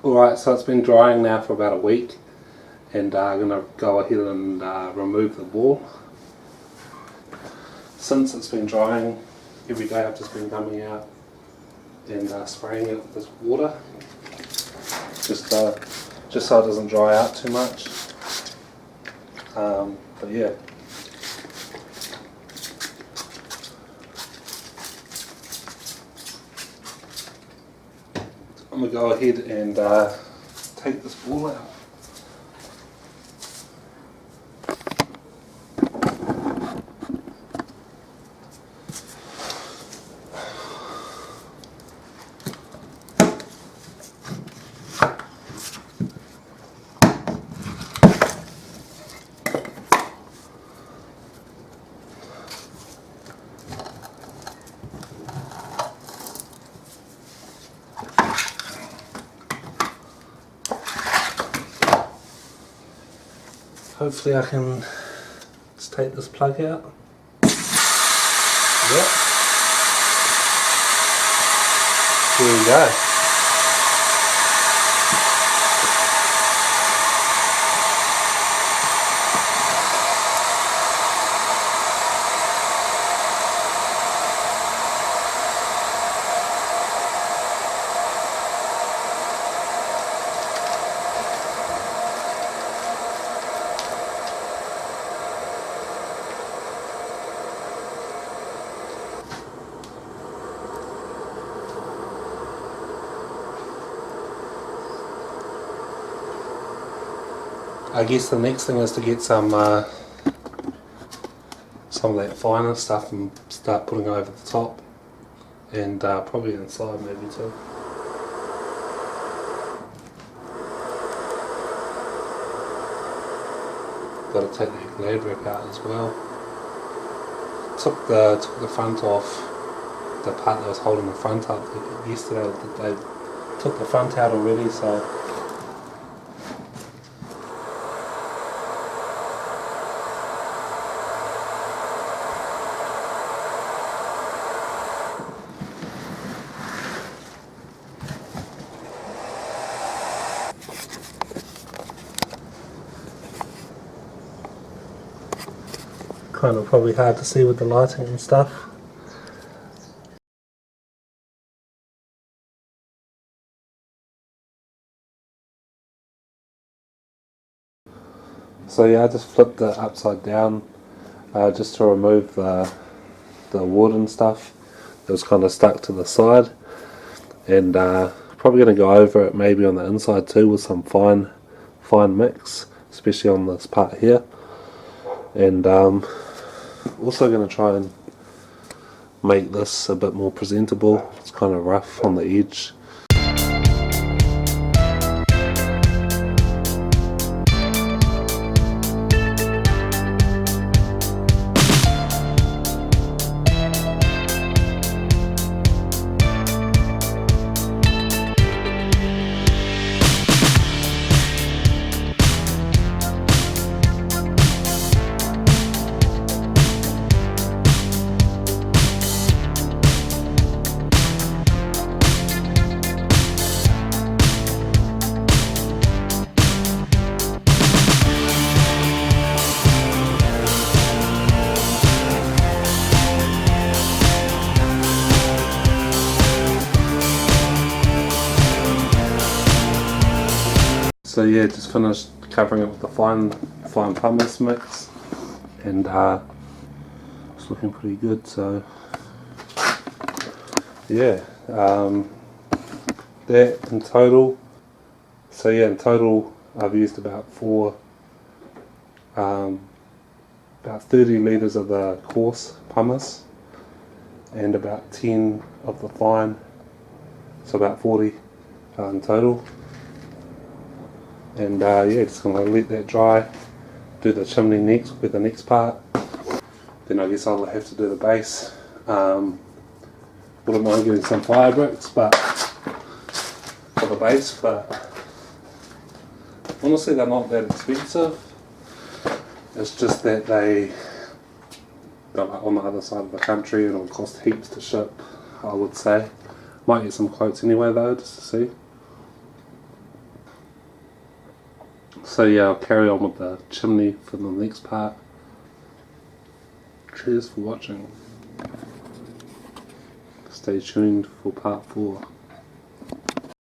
Alright, so it's been drying now for about a week, and I'm going to go ahead and remove the ball. Since it's been drying, every day I've just been coming out and spraying it with this water, just so it doesn't dry out too much. But yeah. I'm going to go ahead and take this ball out. Hopefully I can just take this plug out. Yep. There we go. I guess the next thing is to get some of that finer stuff and start putting it over the top, and probably inside maybe too. Got to take the glade wrap out as well. Took the front off, the part that was holding the front up yesterday. They took the front out already, so. Kind of probably hard to see with the lighting and stuff. So yeah, I just flipped it upside down just to remove the wood and stuff that was kind of stuck to the side, and probably going to go over it maybe on the inside too with some fine mix, especially on this part here, and also going to try and make this a bit more presentable. It's kind of rough on the edge. So yeah, just finished covering it with the fine pumice mix, and it's looking pretty good. So yeah, that in total. So yeah, in total I've used about about 30 litres of the coarse pumice and about 10 of the fine, so about 40 in total. And yeah, just going to let that dry, do the chimney next with the next part. Then I guess I'll have to do the base. Wouldn't mind getting some fire bricks for the base, but honestly they're not that expensive. It's just that they're like on the other side of the country and it'll cost heaps to ship, I would say. Might get some quotes anyway though, just to see. So yeah, I'll carry on with the chimney for the next part. Cheers for watching. Stay tuned for part 4.